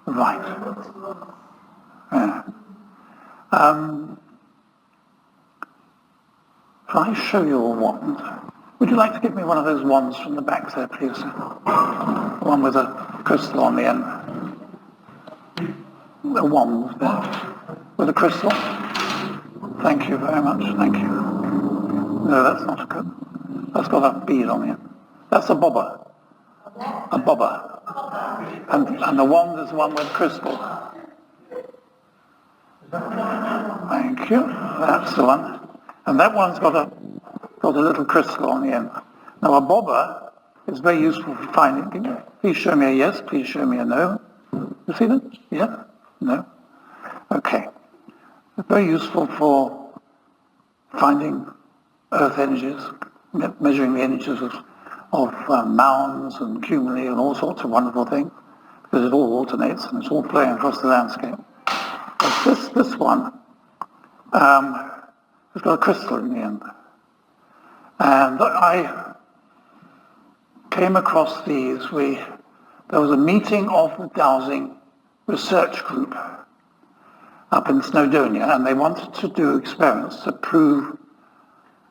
Right. Yeah. If I show you a wand, would you like to give me one of those wands from the back there, please? One with a crystal on the end. A wand there, with a crystal. Thank you very much, thank you. No, that's not good. That's got a bead on it. That's a bobber. A bobber. And the wand is the one with crystal. Thank you. That's the one. And that one's got a little crystal on the end. Now a bobber is very useful for finding. Please show me a yes, please show me a no. You see that? Yeah? No? Okay. It's very useful for finding earth energies, measuring the energies of mounds and cumuli and all sorts of wonderful things, because it all alternates and it's all playing across the landscape. But this one has got a crystal in the end. And I came across these. There was a meeting of the dowsing research group up in Snowdonia, and they wanted to do experiments to prove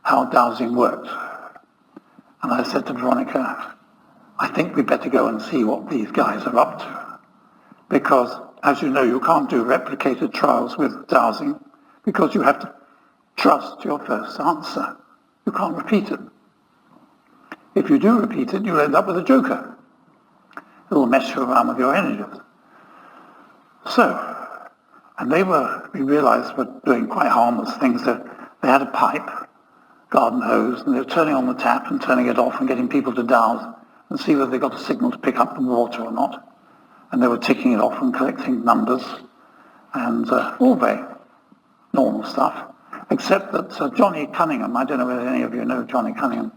how dowsing worked. And I said to Veronica, I think we better go and see what these guys are up to. Because, as you know, you can't do replicated trials with dowsing because you have to trust your first answer. You can't repeat it. If you do repeat it, you'll end up with a joker. It'll mess you around with your energies. So, and we realized, were doing quite harmless things. They had a pipe, garden hose, and they were turning on the tap and turning it off and getting people to douse and see whether they got a signal to pick up the water or not. And they were ticking it off and collecting numbers and all very normal stuff. Except that Johnny Cunningham, I don't know whether any of you know Johnny Cunningham,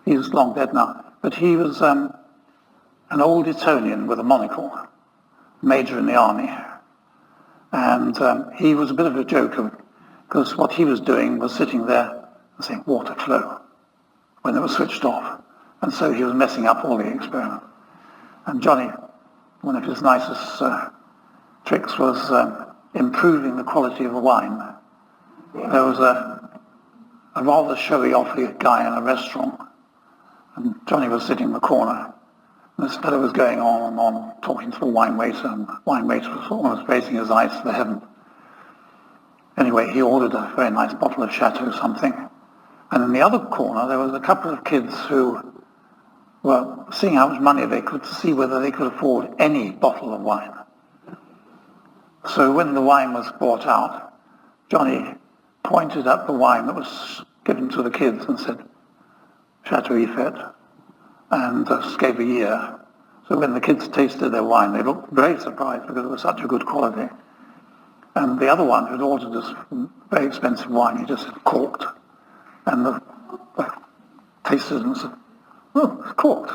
he's long dead now, but he was an old Etonian with a monocle, major in the army. And he was a bit of a joker because what he was doing was sitting there and saying water flow when it was switched off. And so he was messing up all the experiments. And Johnny, one of his nicest tricks was improving the quality of the wine. There was a rather showy offy guy in a restaurant, and Johnny was sitting in the corner. And this fellow was going on and on, talking to the wine waiter, and the wine waiter was almost raising his eyes to the heaven. Anyway, he ordered a very nice bottle of Chateau something. And in the other corner, there was a couple of kids who were seeing how much money they could, to see whether they could afford any bottle of wine. So when the wine was brought out, Johnny pointed at the wine that was given to the kids and said, Chateau Yfet, and just gave a year. So when the kids tasted their wine, they looked very surprised because it was such a good quality. And the other one who'd ordered this very expensive wine, he just said, corked. And the tasted and said, oh, it's corked.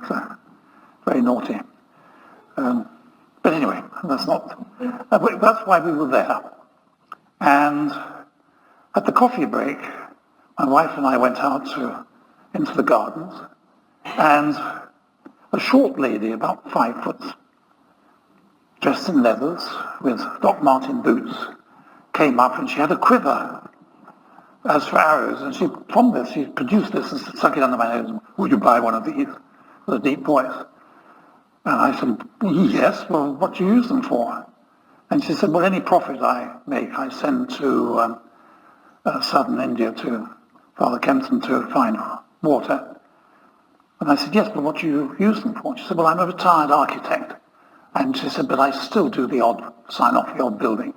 So, very naughty. But anyway, that's why we were there. And at the coffee break, my wife and I went out into the gardens, and a short lady, about 5 foot, dressed in leathers with Doc Marten boots, came up, and she had a quiver as for arrows, and she produced this and stuck it under my nose. Would you buy one of these? With a deep voice. And I said, yes, well, what do you use them for? And she said, well, any profit I make, I send to southern India to Father Kempton to find water. And I said, yes, but what do you use them for? She said, well, I'm a retired architect. And she said, but I still do sign off the odd building.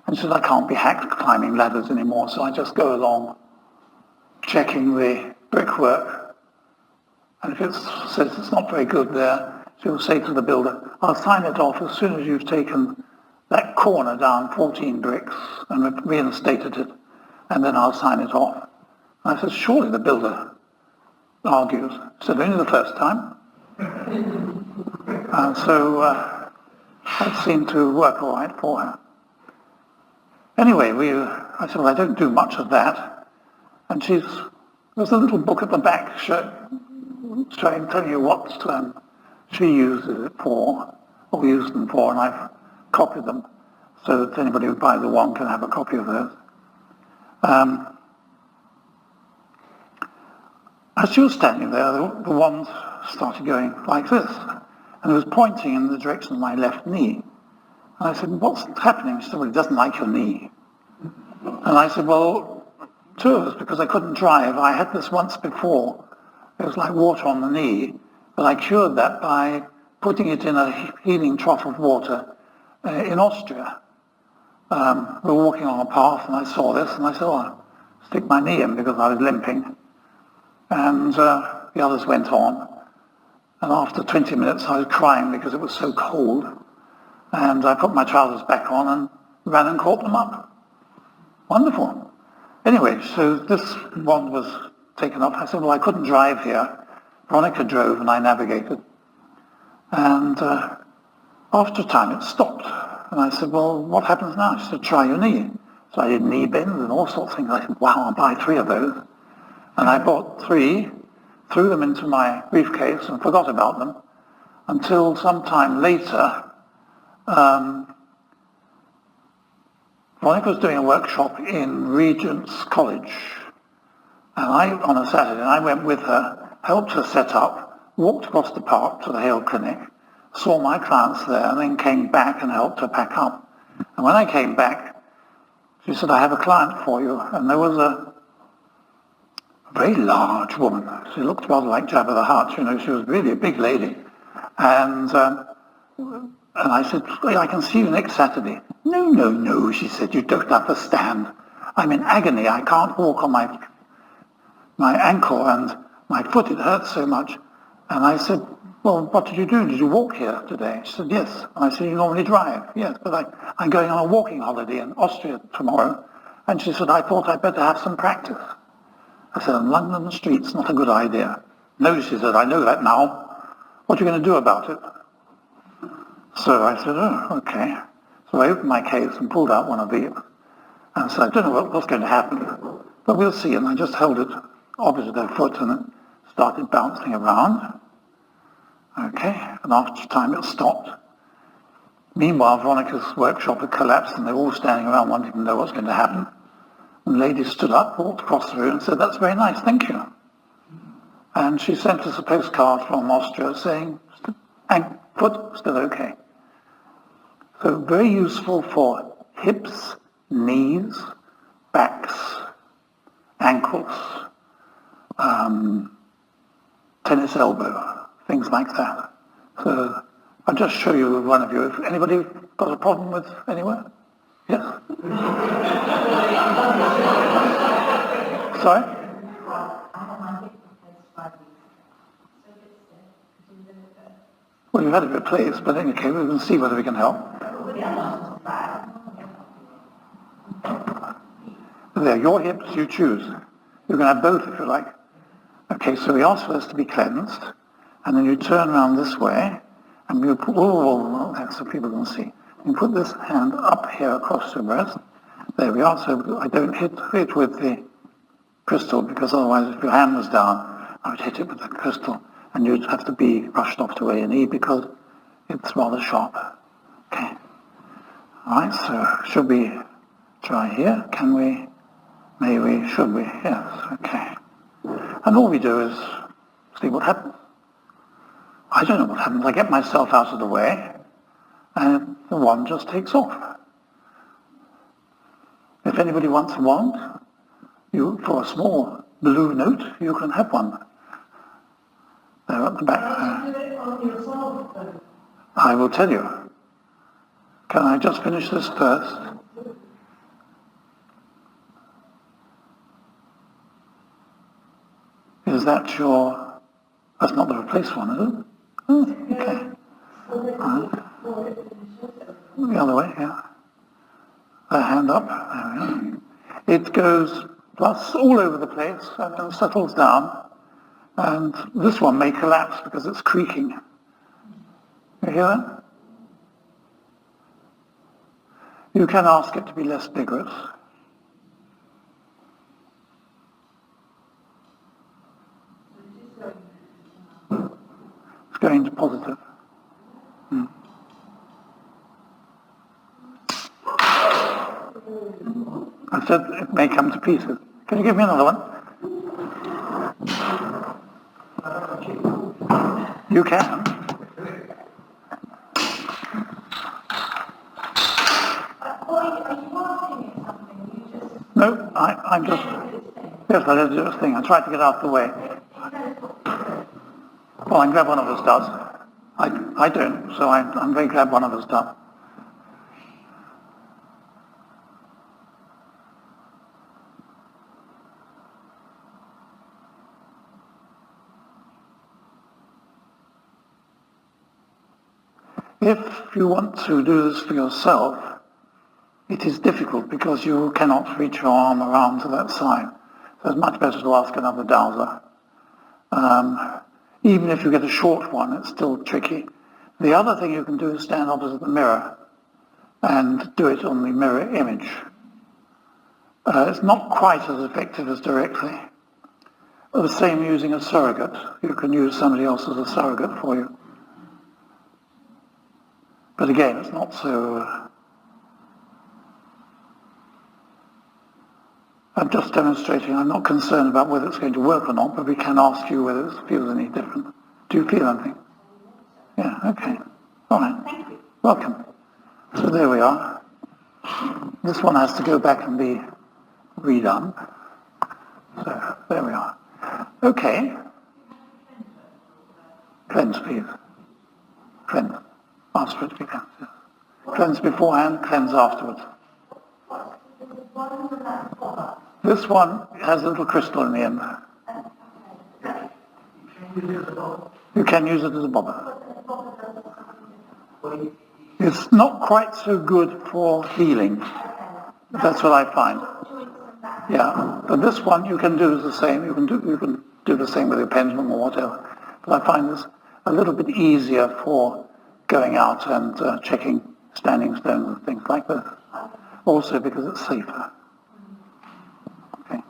And she said, I can't be hacked climbing ladders anymore, so I just go along checking the brickwork. And if it says it's not very good there, she'll say to the builder, I'll sign it off as soon as you've taken that corner down 14 bricks and reinstated it, and then I'll sign it off. And I said, surely the builder argues. She said, only the first time. And so that seemed to work all right for her. Anyway, I said, well, I don't do much of that. And there's a little book at the back telling you what she uses it for. all used them for, and I've copied them so that anybody who buys a wand can have a copy of those. As she was standing there, the wand started going like this, and it was pointing in the direction of my left knee. And I said, "What's happening?" She said, "Well, it doesn't like your knee." And I said, "Well, two of us, because I couldn't drive. I had this once before. It was like water on the knee, but I cured that by putting it in a healing trough of water in Austria. We were walking on a path, and I saw this, and I said, I'll stick my knee in because I was limping." And the others went on. And after 20 minutes, I was crying because it was so cold. And I put my trousers back on and ran and caught them up. Wonderful. Anyway, so this wand was taken up. I said, "Well, I couldn't drive here." Veronica drove and I navigated. And after a time, it stopped. And I said, "Well, what happens now?" She said, "Try your knee." So I did knee bends and all sorts of things. I said, "Wow, I'll buy 3 of those." And I bought 3, threw them into my briefcase and forgot about them until sometime later. Veronica was doing a workshop in Regent's College. And on a Saturday, I went with her, helped her set up, walked across the park to the Hale Clinic, saw my clients there, and then came back and helped her pack up. And when I came back, she said, "I have a client for you." And there was a very large woman. She looked rather like Jabba the Hutt. She was really a big lady. And I said, "I can see you next Saturday." No, she said, "you don't understand. I'm in agony. I can't walk on my ankle and my foot, it hurts so much." And I said, "Well, what did you do? Did you walk here today?" She said, "Yes." And I said, "You normally drive?" "Yes, but I'm going on a walking holiday in Austria tomorrow." And she said, "I thought I'd better have some practice." I said, "In London streets, not a good idea." "No," she said, "I know that now. What are you going to do about it?" So I said, "Oh, okay." So I opened my case and pulled out one of these and said, "I don't know what's going to happen, but we'll see." And I just held it opposite her foot and it started bouncing around. Okay, and after a time it stopped. Meanwhile, Veronica's workshop had collapsed and they were all standing around wanting to know what's going to happen. And the lady stood up, walked across the room and said, "That's very nice, thank you." And she sent us a postcard from Austria saying, "Foot still okay." So very useful for hips, knees, backs, ankles, tennis elbow, things like that. So I'll just show you one of you. If anybody got a problem with anywhere? Yes? Sorry? Well, you've had it replaced, but anyway, we can see whether we can help. There, your hips, you choose. You can have both if you like. Okay, so we ask first to be cleansed, and then you turn around this way, and you put, so people can see. You put this hand up here across your breast. There we are, so I don't hit it with the crystal, because otherwise if your hand was down, I would hit it with the crystal, and you'd have to be rushed off to A&E because it's rather sharp. Okay. All right, so should we try here? Can we? May we? Should we? Yes, okay. And all we do is see what happens. I don't know what happens. I get myself out of the way, and the wand just takes off. If anybody wants a wand, for a small blue note, you can have one. There at the back. Do it on yourself, though? I will tell you. Can I just finish this first? Is that your... That's not the replaced one, is it? Oh, okay. The other way, yeah. A hand up. There we go. It goes plus all over the place and then settles down. And this one may collapse because it's creaking. You hear that? You can ask it to be less vigorous. It's going to positive. I said it may come to pieces. Can you give me another one? You can. No, I'm just... Yes, I did this thing. I tried to get out of the way. Well, I'm glad one of us does. I don't, so I'm very glad one of us does. If you want to do this for yourself, it is difficult because you cannot reach your arm around to that side. So it's much better to ask another dowser. Even if you get a short one, it's still tricky. The other thing you can do is stand opposite the mirror and do it on the mirror image. It's not quite as effective as directly. The same using a surrogate. You can use somebody else as a surrogate for you. But again, it's not so... I'm just demonstrating. I'm not concerned about whether it's going to work or not, but we can ask you whether it feels any different. Do you feel anything? Yeah, okay. All right. Thank you. Welcome. So there we are. This one has to go back and be redone. So there we are. Okay. Cleanse, please. Cleanse. Ask for it to be cleansed. Cleanse beforehand, cleanse afterwards. This one has a little crystal in the end. You can use it as a bobber. It's not quite so good for healing. That's what I find. Yeah, but this one you can do the same. You can do the same with your pendulum or whatever. But I find this a little bit easier for going out and checking standing stones and things like this. Also because it's safer. Okay.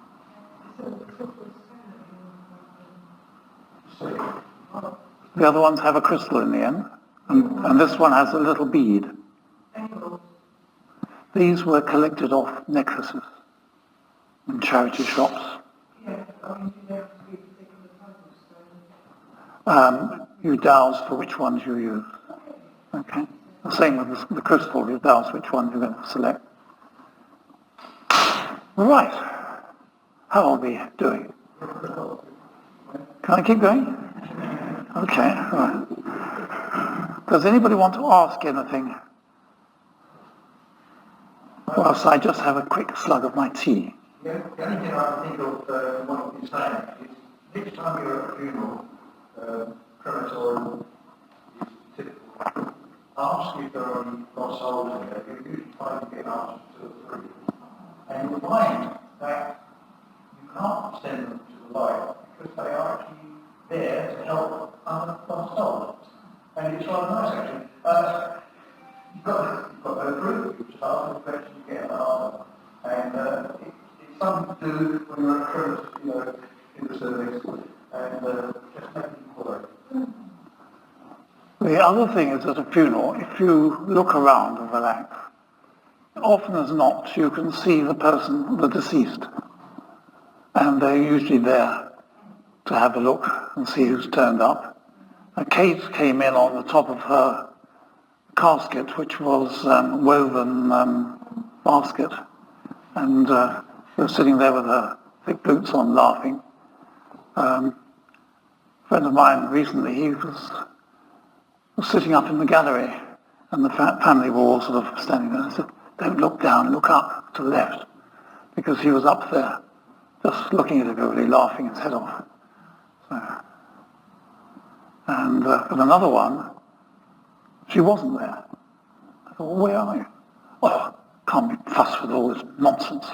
The other ones have a crystal in the end, and this one has a little bead. These were collected off necklaces in charity shops. You dowse for which ones you use. Okay. The same with the crystal, you dowse which one you're going to select. Right. How are we doing? Can I keep going? Okay, right. Does anybody want to ask anything? Whilst I just have a quick slug of my tea. Yeah, the only thing I can think of what you're saying is next time you're at a funeral, crematorium is typical. Ask if there are any lost souls in there. You usually try to get answers to or three. And you'll find that you can't send them to the light because they are actually there to help other lost souls. And it's rather nice actually. You've got no proof, you just ask the question, you get an answer. And it's something to do when you're at Christmas, in the service, and just making it work. The other thing is at a funeral, if you look around and relax, often as not you can see the person, the deceased, and they're usually there to have a look and see who's turned up. Kate came in on the top of her casket, which was woven basket, and was sitting there with her thick boots on, laughing. A friend of mine recently, he was sitting up in the gallery, and the family were all sort of standing there. I said, "Don't look down, look up to the left," because he was up there, just looking at everybody, laughing his head off. So, and but another one, she wasn't there. I thought, well, where are you? Oh, can't be fussed with all this nonsense.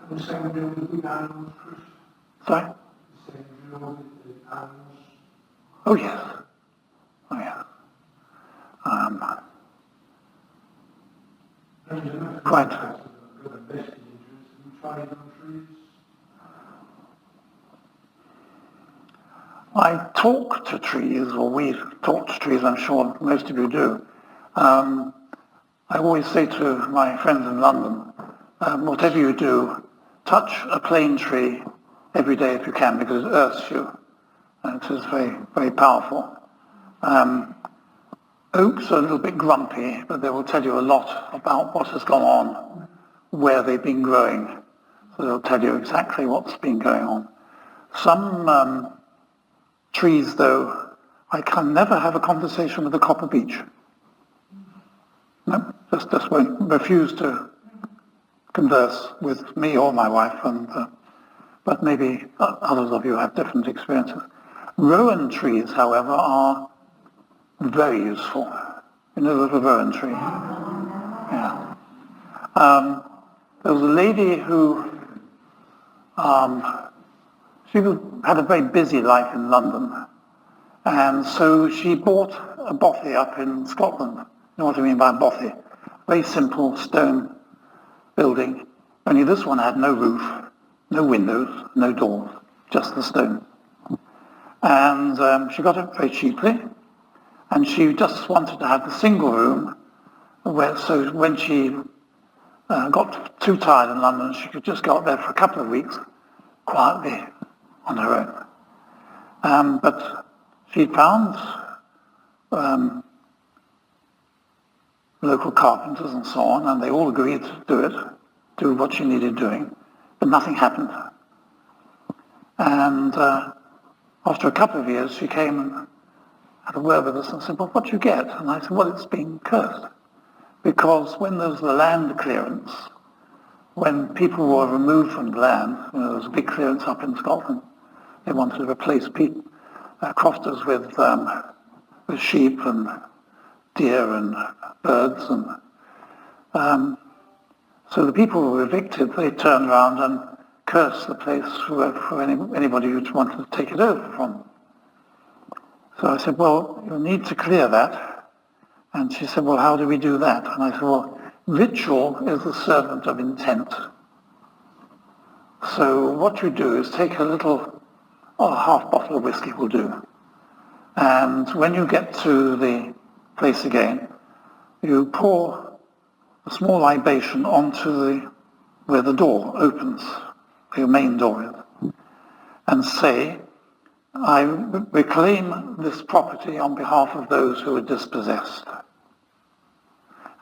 The same deal with the animals, Chris. Sorry? The same deal with the animals. Oh yes. Oh yeah. Quite. I talk to trees, or we talk to trees, I'm sure most of you do. I always say to my friends in London, whatever you do, touch a plane tree every day if you can, because it earths you. And it is very, very powerful. Oaks are a little bit grumpy, but they will tell you a lot about what has gone on, where they've been growing. So they'll tell you exactly what's been going on. Some trees, though, I can never have a conversation with a copper beech. No, just won't refuse to converse with me or my wife, but maybe others of you have different experiences. Rowan trees, however, are very useful. You know the rowan tree? Yeah. There was a lady who had a very busy life in London, and so she bought a bothy up in Scotland. You know what I mean by bothy? Very simple stone building. Only this one had no roof, no windows, no doors, just the stone. And she got it very cheaply, and she just wanted to have the single room, so when she got too tired in London, she could just go up there for a couple of weeks, quietly, on her own. But she found local carpenters and so on, and they all agreed to do what she needed doing, but nothing happened. And after a couple of years, she came and had a word with us and said, well, what do you get? And I said, well, it's been cursed. Because when there was the land clearance, when people were removed from the land, there was a big clearance up in Scotland, they wanted to replace crofters with sheep and deer and birds. And so the people who were evicted, they turned around and cursed the place for anybody who wanted to take it over from them. So I said, well, you'll need to clear that. And she said, well, how do we do that? And I said, well, ritual is the servant of intent. So what you do is take a little, half bottle of whiskey will do. And when you get to the place again, you pour a small libation onto where the door opens, where your main door is, and say, I reclaim this property on behalf of those who are dispossessed.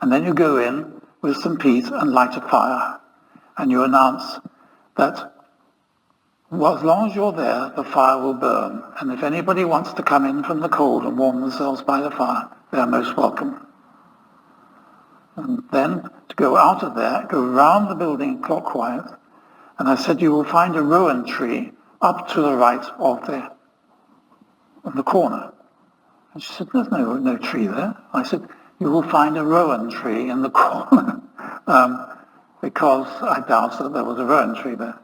And then you go in with some peat and light a fire, and you announce that, well, as long as you're there, the fire will burn. And if anybody wants to come in from the cold and warm themselves by the fire, they're most welcome. And then to go out of there, go round the building clockwise, and I said you will find a rowan tree up to the right of the corner. And she said, there's no tree there. I said, you will find a rowan tree in the corner, because I doubted that there was a rowan tree there.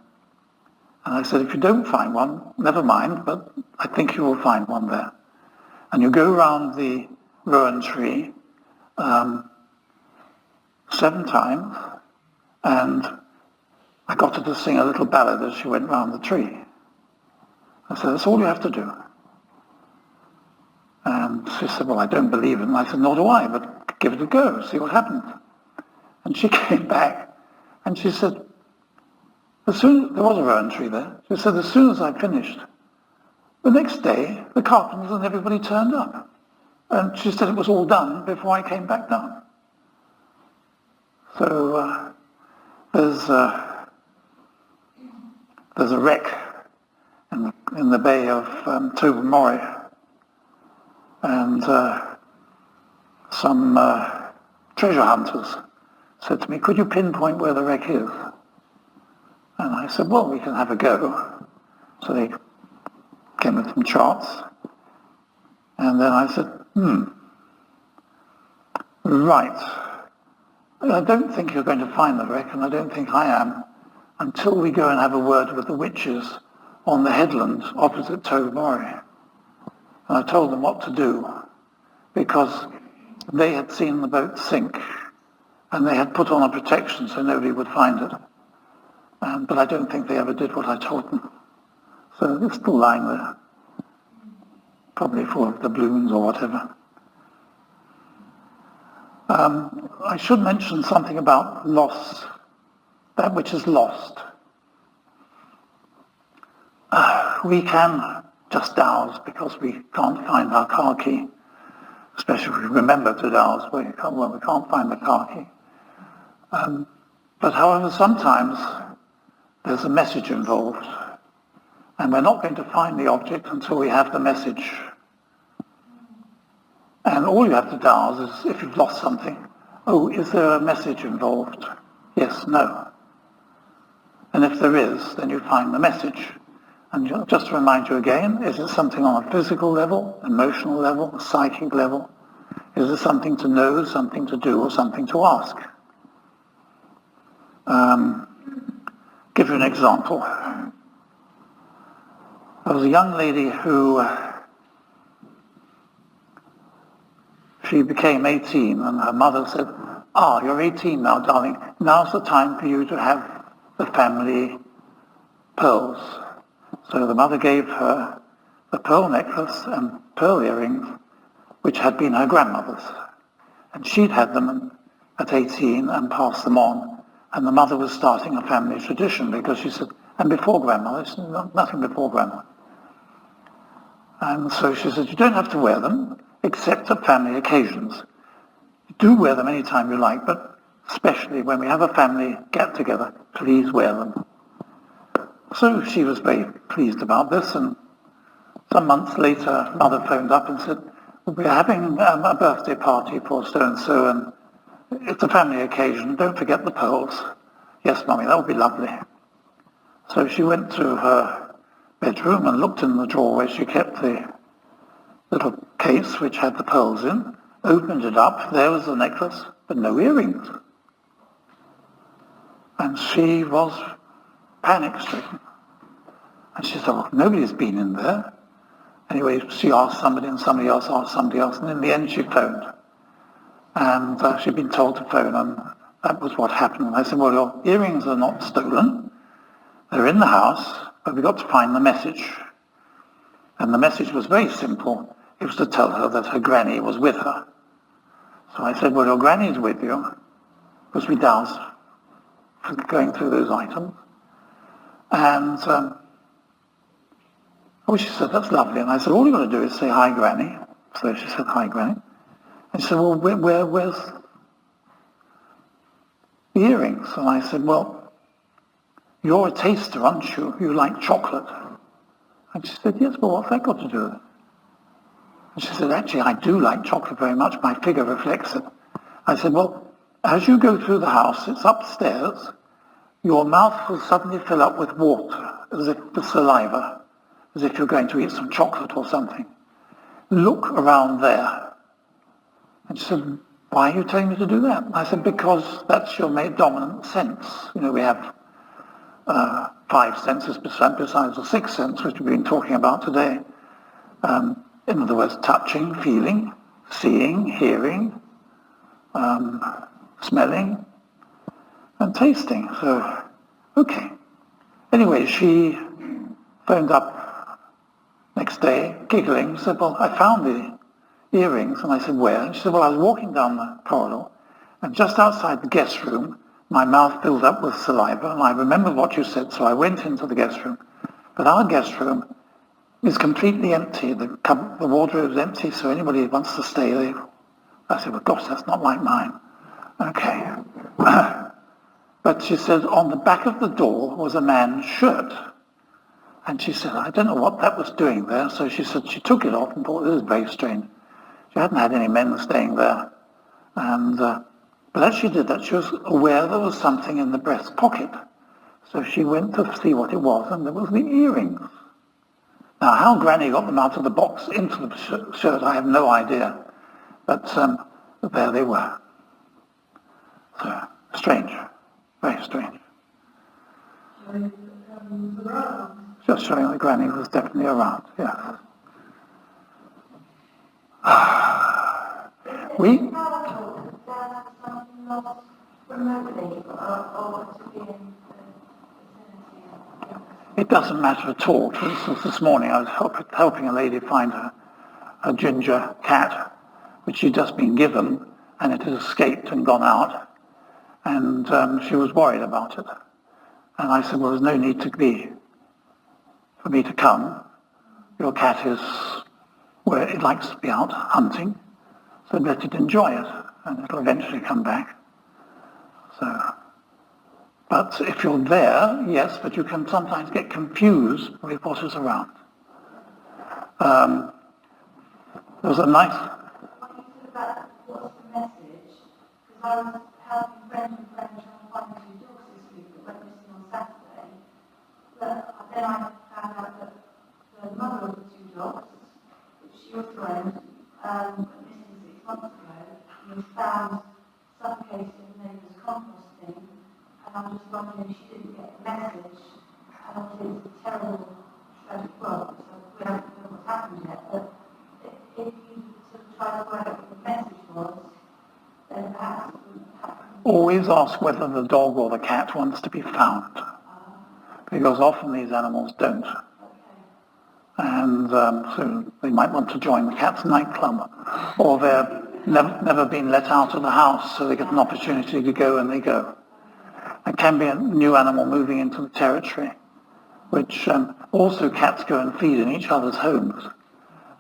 And I said, if you don't find one, never mind, but I think you will find one there. And you go round the rowan tree 7 times, and I got her to sing a little ballad as she went round the tree. I said, that's all you have to do. And she said, well, I don't believe it. And I said, nor do I, but give it a go, see what happens. And she came back, and she said, there was a rowan tree there. She said, as soon as I finished, the next day, the carpenters and everybody turned up. And she said it was all done before I came back down. So there's a wreck in the bay of Tobermory, and some treasure hunters said to me, could you pinpoint where the wreck is? And I said, well, we can have a go. So they came with some charts, and then I said, right. I don't think you're going to find the wreck, and I don't think I am, until we go and have a word with the witches on the headland opposite Tobermory. And I told them what to do, because they had seen the boat sink, and they had put on a protection so nobody would find it. But I don't think they ever did what I told them. So it's still lying there. probably for the balloons or whatever. I should mention something about loss, that which is lost. We can just dowse because we can't find our car key, especially if we remember to dowse when we can't find the car key. But however, sometimes there's a message involved, and we're not going to find the object until we have the message. And all you have to dowse is, if you've lost something, oh, is there a message involved? Yes, no. And if there is, then you find the message. And just to remind you again, is it something on a physical level, emotional level, a psychic level? Is it something to know, something to do, or something to ask? Give you an example. There was a young lady who she became 18, and her mother said, you're 18 now, darling. Now's the time for you to have the family pearls. So the mother gave her the pearl necklace and pearl earrings, which had been her grandmother's. And she'd had them at 18 and passed them on. And the mother was starting a family tradition because she said, and before grandmother, she said, nothing before grandmother. And so she said, you don't have to wear them except at family occasions. You do wear them any time you like, but especially when we have a family get-together, please wear them. So she was very pleased about this, and some months later, mother phoned up and said, we're having a birthday party for so-and-so, and it's a family occasion. Don't forget the pearls. Yes, Mummy, that would be lovely. So she went to her bedroom and looked in the drawer where she kept the little case which had the pearls in, opened it up. There was the necklace, but no earrings. And she was panic-stricken. And she thought, nobody's been in there. Anyway, she asked somebody, and somebody else asked somebody else, and in the end she phoned. And she'd been told to phone, and that was what happened. And I said, well, your earrings are not stolen. They're in the house, but we've got to find the message. And the message was very simple. It was to tell her that her granny was with her. So I said, well, your granny's with you, because we dowsed for going through those items. And she said, that's lovely. And I said, all you've got to do is say, hi, Granny. So she said, hi, Granny. And she said, well, where's the earrings? And I said, well, you're a taster, aren't you? You like chocolate. And she said, yes, but what's that got to do with it? And she said, actually, I do like chocolate very much. My figure reflects it. I said, well, as you go through the house, it's upstairs, your mouth will suddenly fill up with water, as if the saliva, as if you're going to eat some chocolate or something. Look around there. And she said, why are you telling me to do that? And I said, because that's your main dominant sense. You know, we have 5 senses besides the 6th sense, which we've been talking about today. In other words, touching, feeling, seeing, hearing, smelling, and tasting. So, okay. Anyway, she phoned up next day, giggling, said, well, I found the earrings. And I said, where? And she said, well, I was walking down the corridor, and just outside the guest room, my mouth filled up with saliva, and I remembered what you said, so I went into the guest room. But our guest room is completely empty. The wardrobe is empty, so anybody who wants to stay there. I said, well, gosh, that's not like mine. Okay. But she said, on the back of the door was a man's shirt. And she said, I don't know what that was doing there. So she said she took it off and thought, this is very strange. She hadn't had any men staying there. And but as she did that, she was aware there was something in the breast pocket. So she went to see what it was, and there was the earrings. Now, how Granny got them out of the box into the shirt, I have no idea. But there they were. So, strange. Very strange. Just showing that Granny was definitely around, yes. It doesn't matter at all. For instance, this morning I was helping a lady find her a ginger cat, which she'd just been given, and it had escaped and gone out, and she was worried about it. And I said, well, there's no need for me to come. Your cat is where it likes to be out hunting, so let it enjoy it, and it'll eventually come back. So, but if you're there, yes, but you can sometimes get confused with what is around. There was a nice... What you said about what's the message, because I was helping friends trying to find 2 dogs this week that went missing on Saturday. But then I found out that the mother of the 2 dogs, which she also owned, went missing 6 months ago, and was found suffocated in the neighbour's composting. And I'm just wondering if she didn't get the message, and obviously it's a terrible, tragic world, so we haven't known what's happened yet, but if you sort of try to work out what the message was, then perhaps it wouldn't happen. Always ask whether the dog or the cat wants to be found, because often these animals don't. And so they might want to join the cat's nightclub, or they've never been let out of the house, so they get an opportunity to go and they go. It can be a new animal moving into the territory, which also cats go and feed in each other's homes.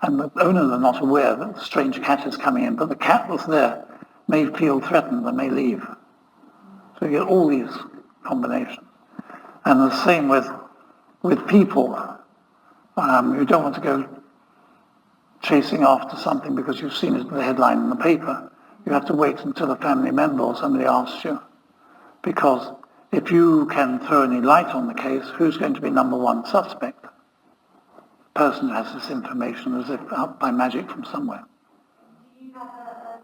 And the owners are not aware that the strange cat is coming in, but the cat that's there may feel threatened and may leave. So you get all these combinations. And the same with people. You don't want to go chasing after something because you've seen it in the headline in the paper. You have to wait until a family member or somebody asks you. Because if you can throw any light on the case, who's going to be number 1 suspect? The person who has this information as if out by magic from somewhere. Do you have a